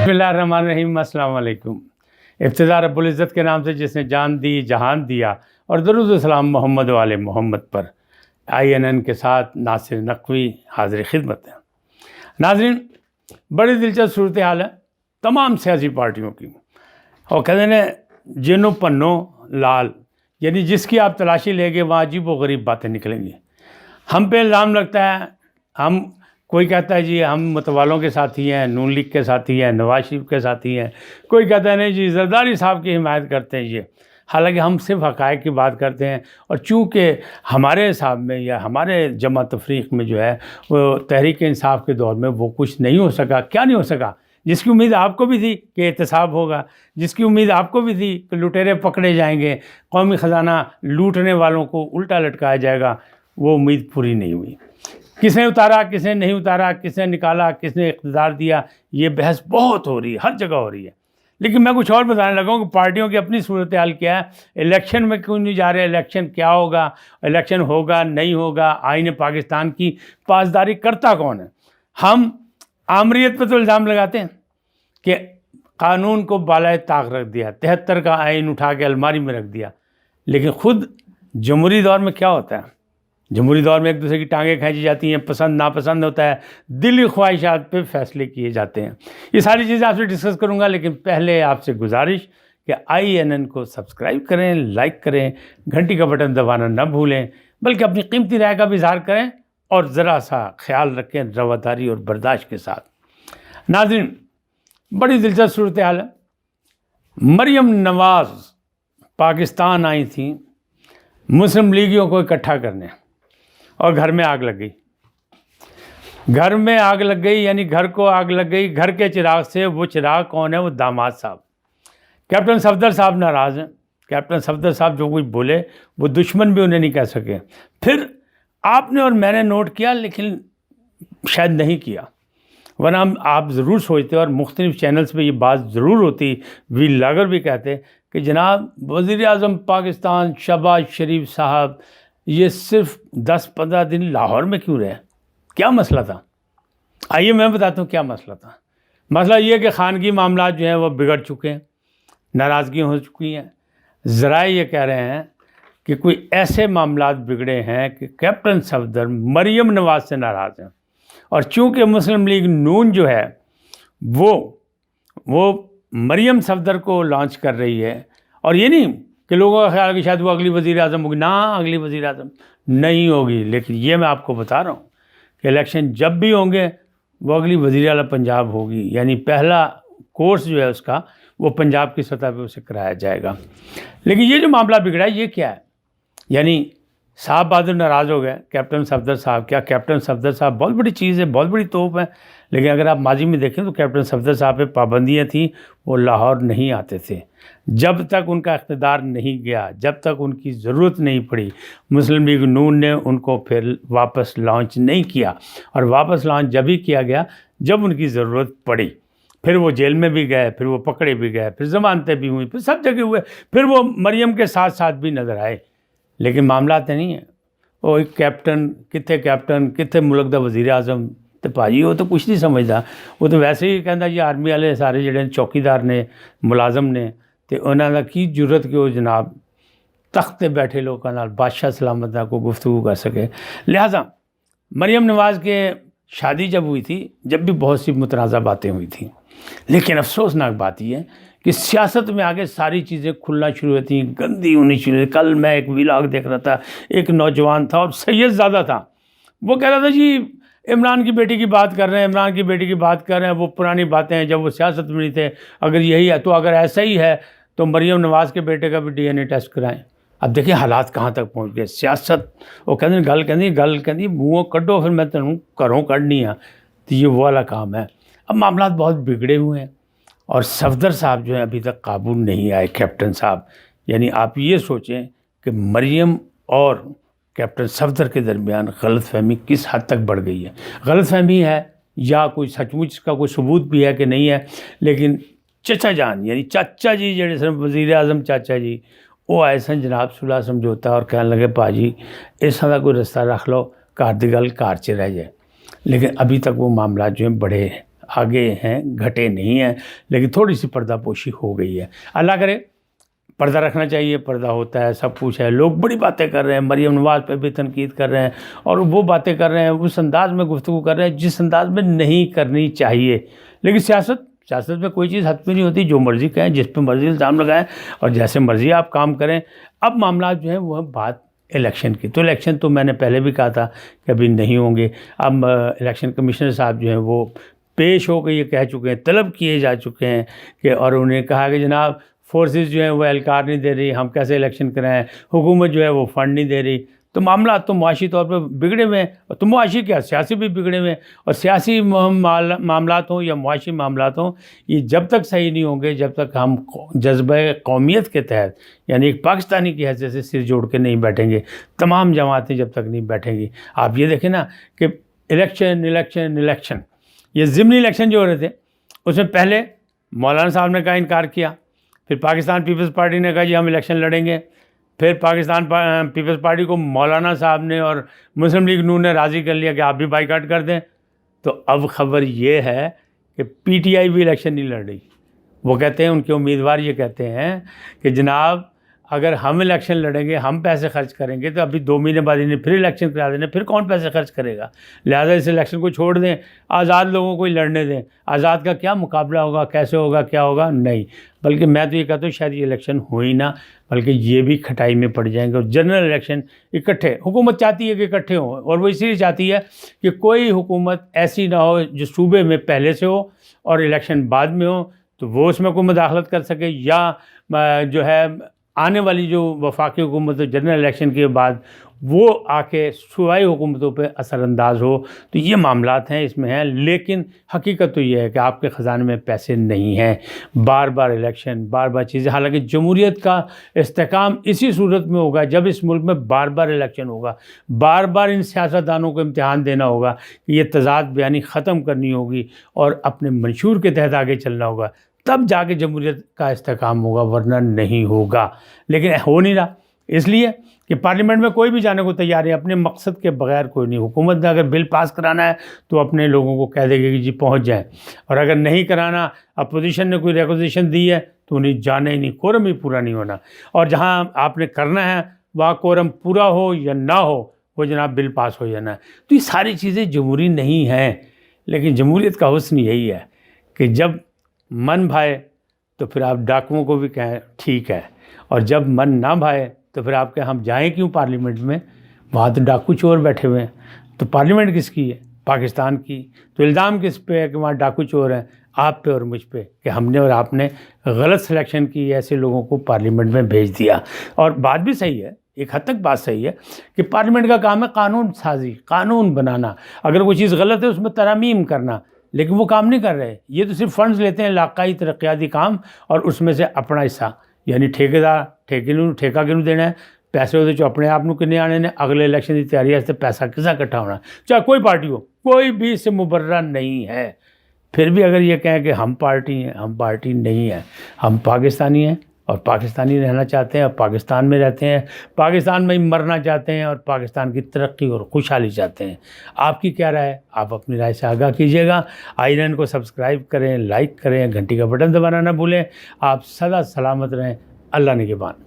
बिस्मिल्लाहिर्रहमानिर्रहीम, अस्सलाम वालेकुम। इब्तिदा रब्बुल इज़्ज़त के नाम से जिसने जान दी जहान दिया, और दरूद व सलाम मोहम्मद वाले मोहम्मद पर। INN के साथ नासिर नकवी हाज़िर खिदमत है। नाज़रीन, बड़ी दिलचस्प सूरत हाल है तमाम सियासी पार्टियों की, और कहते हैं जिनो पन्नो लाल, यानी जिसकी आप तलाशी लेंगे वहाँ अजीब व गरीब बातें निकलेंगी। हम पे इल्ज़ाम लगता है, हम कोई कहता है जी हम मतवालों के साथी हैं, नून लीग के साथी हैं, नवाज शरीफ के साथी हैं, कोई कहता है नहीं जी जरदारी साहब की हिमायत करते हैं ये। हालांकि हम सिर्फ हक़ाइक़ की बात करते हैं, और चूँकि हमारे हिसाब में या हमारे जमा तफरीक में जो है वो तहरीक इंसाफ के दौर में वो कुछ नहीं हो सका। क्या नहीं हो सका? जिसकी उम्मीद आपको भी थी कि एहतसाब होगा, जिसकी उम्मीद आपको भी थी कि लुटेरे पकड़े जाएंगे, कौमी ख़जाना लूटने वालों को उल्टा लटकाया जाएगा, वो उम्मीद पूरी नहीं हुई। किसने उतारा, किसने नहीं उतारा, किसने निकाला, किसने इक़्तिदार दिया, ये बहस बहुत हो रही है, हर जगह हो रही है। लेकिन मैं कुछ और बताने लगा हूँ कि पार्टियों की अपनी सूरत हाल क्या है, इलेक्शन में क्यों नहीं जा रहे, इलेक्शन क्या होगा, इलेक्शन होगा नहीं होगा, आईन पाकिस्तान की पासदारी करता कौन है। हम आमरीत पर तो इल्ज़ाम लगाते हैं कि कानून को बालाए ताक रख दिया, 73 का आइन उठा के अलमारी में रख दिया, लेकिन ख़ुद जमहूरी दौर में क्या होता है? जमहूरी दौर में एक दूसरे की टांगें खींची जाती हैं, पसंद नापसंद होता है, दिली ख्वाहिशात पे फैसले किए जाते हैं। ये सारी चीज़ें आपसे डिस्कस करूंगा, लेकिन पहले आपसे गुजारिश कि INN को सब्सक्राइब करें, लाइक करें, घंटी का बटन दबाना न भूलें, बल्कि अपनी कीमती राय का भी इज़हार करें और ज़रा सा ख्याल रखें रवादारी और बर्दाश्त के साथ। नाज़रीन, बड़ी दिलचस्प सूरत हाल है। मरियम नवाज़ पाकिस्तान आई थी मुस्लिम लीगियों को इकट्ठा करने, और घर में आग लग गई। घर में आग लग गई यानी घर को आग लग गई। घर के चिराग से वो चिराग कौन है? वो दामाद साहब, कैप्टन सफदर साहब नाराज़ हैं। कैप्टन सफदर साहब जो कुछ बोले वो दुश्मन भी उन्हें नहीं कह सके। फिर आपने और मैंने नोट किया, लेकिन शायद नहीं किया, वरना आप ज़रूर सोचते और मुख्तलिफ चैनल्स पे ये बात ज़रूर होती, वी लागर भी कहते कि जनाब वज़ीर आज़म पाकिस्तान शहबाज शरीफ साहब ये सिर्फ 10-15 दिन लाहौर में क्यों रहे? क्या मसला था? आइए मैं बताता हूँ क्या मसला था। मसला ये कि ख़ानगी मामला जो हैं वो बिगड़ चुके हैं, नाराज़गियाँ हो चुकी हैं। ज़राए ये कह रहे हैं कि कोई ऐसे मामला बिगड़े हैं कि कैप्टन सफदर मरियम नवाज़ से नाराज़ हैं, और चूँकि मुस्लिम लीग नून जो है वो मरियम सफदर को लॉन्च कर रही है, और ये नहीं कि लोगों का ख्याल कि शायद वो अगली वज़ीर आज़म होगी, ना अगली वज़ीर आज़म नहीं होगी। लेकिन ये मैं आपको बता रहा हूँ कि इलेक्शन जब भी होंगे वो अगली वज़ीर आला पंजाब होगी, यानी पहला कोर्स जो है उसका वो पंजाब की सतह पे उसे कराया जाएगा। लेकिन ये जो मामला बिगड़ा है ये क्या है? यानी साहब बहादुर नाराज़ हो गए, कैप्टन सफदर साहब। क्या कैप्टन सफदर साहब बहुत बड़ी चीज़ है, बहुत बड़ी तोप है, लेकिन अगर आप माजी में देखें तो कैप्टन सफदर साहब पे पाबंदियाँ थी, वो लाहौर नहीं आते थे। जब तक उनका इक़्तिदार नहीं गया, जब तक उनकी ज़रूरत नहीं पड़ी, मुस्लिम लीग नून ने उनको फिर वापस लॉन्च नहीं किया, और वापस लॉन्च जब ही किया गया जब उनकी ज़रूरत पड़ी। फिर वो जेल में भी गए, फिर वो पकड़े भी गए, फिर ज़मानतें भी हुई, फिर सब जगह हुए, फिर वो मरियम के साथ साथ भी नज़र आए। लेकिन मामला तो नहीं है वो कैप्टन कितने मुल्क दा वज़ीर आज़म, तो भाजी वो तो कुछ नहीं समझदा, वो तो वैसे ही कहता जी आर्मी वाले सारे जिहड़े चौकीदार ने मुलाजम ने, तो उन्होंने की जरूरत कि वो जनाब तख्त पे बैठे लोगों नाल बादशाह सलामत ना को गुफ्तगू कर सके। लिहाजा मरियम नवाज़ के शादी जब हुई थी, जब भी बहुत सी मुतनाज़ा बातें हुई थी, लेकिन अफसोसनाक बात यह है कि सियासत में आगे सारी चीज़ें खुलना शुरू होती, गंदी होनी शुरू हुई। कल मैं एक व्लॉग देख रहा था, एक नौजवान था और सैयद ज़्यादा था, वो कह रहा था जी इमरान की बेटी की बात कर रहे हैं, इमरान की बेटी की बात कर रहे हैं, वो पुरानी बातें हैं जब वो सियासत में नहीं थे। अगर यही है तो अगर ऐसा ही है तो मरियम नवाज़ के बेटे का भी DNA टेस्ट कराएं। अब देखिए हालात कहाँ तक पहुँच गए। सियासत वो कहते गल कहती मुँह कड्डो, फिर मैं तेनों घरों कढ़नी आ, तो ये वो वाला काम है। अब मामला बहुत बिगड़े हुए हैं, और सफदर साहब जो है अभी तक काबू नहीं आए, कैप्टन साहब। यानी आप ये सोचें कि मरियम और कैप्टन सफदर के दरमियान गलतफहमी किस हद तक बढ़ गई है। गलतफहमी है या कोई सचमुच का कोई सबूत भी है कि नहीं है, लेकिन चचा जान यानी चाचा जी जेडे वज़ीर आज़म चाचा जी वो आए सन जनाब सुलह समझौता, और कहने लगे भाजी इस तरह कोई रास्ता रख लो, घर की गल घर च रह जाए। लेकिन अभी तक वो मामला जो है बड़े آگے ہیں، گھٹے نہیں ہیں، لیکن تھوڑی سی پردہ پوشی ہو گئی ہے۔ اللہ کرے پردہ رکھنا چاہیے، پردہ ہوتا ہے، سب کچھ ہے۔ لوگ بڑی باتیں کر رہے ہیں، مریم نواز پہ بھی تنقید کر رہے ہیں، اور وہ باتیں کر رہے ہیں، اس انداز میں گفتگو کر رہے ہیں جس انداز میں نہیں کرنی چاہیے۔ لیکن سیاست میں کوئی چیز حد پہ نہیں ہوتی، جو مرضی کہیں، جس پہ مرضی الزام لگائیں اور جیسے مرضی آپ کام کریں۔ اب معاملات جو ہیں وہ بات الیکشن کی، تو الیکشن تو میں نے پہلے بھی کہا تھا کہ ابھی نہیں ہوں گے۔ اب الیکشن کمشنر صاحب جو ہیں وہ پیش ہو کے یہ کہہ چکے ہیں، طلب کیے جا چکے ہیں کہ، اور انہوں نے کہا کہ جناب فورسز جو ہیں وہ اہلکار نہیں دے رہی، ہم کیسے الیکشن کرائیں، حکومت جو ہے وہ فنڈ نہیں دے رہی۔ تو معاملات تو معاشی طور پہ بگڑے ہوئے ہیں، تو معاشی کیا، سیاسی بھی بگڑے ہوئے ہیں، اور سیاسی معاملات ہوں یا معاشی معاملات ہوں، یہ جب تک صحیح نہیں ہوں گے، جب تک ہم جذبہ قومیت کے تحت، یعنی ایک پاکستانی کی حیثیت سے سر جوڑ کے نہیں بیٹھیں گے، تمام جماعتیں جب تک نہیں بیٹھیں گی۔ آپ یہ دیکھیں نا کہ الیکشن یہ ضمنی الیکشن جو ہو رہے تھے، اس میں پہلے مولانا صاحب نے کہا انکار کیا، پھر پاکستان پیپلز پارٹی نے کہا جی ہم الیکشن لڑیں گے، پھر پاکستان پیپلز پارٹی کو مولانا صاحب نے اور مسلم لیگ نون نے راضی کر لیا کہ آپ بھی بائیکاٹ کر دیں۔ تو اب خبر یہ ہے کہ پی ٹی آئی بھی الیکشن نہیں لڑ رہی۔ وہ کہتے ہیں، ان کے امیدوار یہ کہتے ہیں کہ جناب اگر ہم الیکشن لڑیں گے، ہم پیسے خرچ کریں گے، تو ابھی 2 مہینے بعد انہیں پھر الیکشن کرا دینے، پھر کون پیسے خرچ کرے گا؟ لہٰذا اس الیکشن کو چھوڑ دیں، آزاد لوگوں کو ہی لڑنے دیں۔ آزاد کا کیا مقابلہ ہوگا، کیسے ہوگا، کیا ہوگا؟ نہیں، بلکہ میں تو یہ کہتا ہوں شاید یہ الیکشن ہو ہی نہ، بلکہ یہ بھی کھٹائی میں پڑ جائیں گے، اور جنرل الیکشن اکٹھے، حکومت چاہتی ہے کہ اکٹھے ہوں، اور وہ اسی لیے چاہتی ہے کہ کوئی حکومت ایسی نہ ہو جو صوبے میں پہلے سے ہو اور الیکشن بعد میں ہو، تو وہ اس میں کوئی مداخلت کر سکے، یا جو ہے آنے والی جو وفاقی حکومت جنرل الیکشن کے بعد وہ آ کے صوبائی حکومتوں پہ اثر انداز ہو۔ تو یہ معاملات ہیں، اس میں ہیں، لیکن حقیقت تو یہ ہے کہ آپ کے خزانے میں پیسے نہیں ہیں، بار بار الیکشن، بار بار چیزیں۔ حالانکہ جمہوریت کا استحکام اسی صورت میں ہوگا جب اس ملک میں بار بار الیکشن ہوگا، بار بار ان سیاستدانوں کو امتحان دینا ہوگا کہ یہ تضاد بیانی ختم کرنی ہوگی اور اپنے منشور کے تحت آگے چلنا ہوگا، تب جا کے جمہوریت کا استحکام ہوگا، ورنہ نہیں ہوگا۔ لیکن ہو نہیں رہا، اس لیے کہ پارلیمنٹ میں کوئی بھی جانے کو تیار ہے، اپنے مقصد کے بغیر کوئی نہیں۔ حکومت نے اگر بل پاس کرانا ہے تو اپنے لوگوں کو کہہ دے گی کہ جی پہنچ جائیں، اور اگر نہیں کرانا، اپوزیشن نے کوئی ریکوزیشن دی ہے تو انہیں جانا ہی نہیں، کورم ہی پورا نہیں ہونا، اور جہاں آپ نے کرنا ہے وہاں کورم پورا ہو یا نہ ہو، وہ جناب بل پاس ہو جانا ہے۔ تو یہ ساری چیزیں جمہوری نہیں ہیں، لیکن جمہوریت کا حسن یہی ہے کہ جب من بھائے تو پھر آپ ڈاکوؤں کو بھی کہیں ٹھیک ہے، اور جب من نہ بھائے تو پھر آپ کہیں ہم جائیں کیوں پارلیمنٹ میں، وہاں تو ڈاکو چور بیٹھے ہوئے ہیں۔ تو پارلیمنٹ کس کی ہے؟ پاکستان کی۔ تو الزام کس پہ ہے کہ وہاں ڈاکو چور ہیں؟ آپ پہ اور مجھ پہ، کہ ہم نے اور آپ نے غلط سلیکشن کی، ایسے لوگوں کو پارلیمنٹ میں بھیج دیا۔ اور بات بھی صحیح ہے، ایک حد تک بات صحیح ہے کہ پارلیمنٹ کا کام ہے قانون سازی، قانون بنانا، اگر کوئی چیز غلط ہے اس میں ترامیم کرنا، لیکن وہ کام نہیں کر رہے۔ یہ تو صرف فنڈز لیتے ہیں، علاقائی ترقیاتی کام، اور اس میں سے اپنا حصہ، یعنی ٹھیکہ کنوں دینا ہے، پیسے وہ اپنے آپ کنے آنے نے، اگلے الیکشن کی تیاری ہے، پیسہ کسا اکٹھا ہونا، چاہے کوئی پارٹی ہو، کوئی بھی اس سے مبرہ نہیں ہے۔ پھر بھی اگر یہ کہیں کہ ہم پارٹی ہیں، ہم پارٹی نہیں ہیں، ہم پاکستانی ہیں، اور پاکستانی رہنا چاہتے ہیں، اور پاکستان میں رہتے ہیں، پاکستان میں ہی مرنا چاہتے ہیں، اور پاکستان کی ترقی اور خوشحالی چاہتے ہیں۔ آپ کی کیا رائے ہے؟ آپ اپنی رائے سے آگاہ کیجیے گا۔ INN کو سبسکرائب کریں، لائک کریں، گھنٹی کا بٹن دبانا نہ بھولیں۔ آپ سدا سلامت رہیں، اللہ نگہبان۔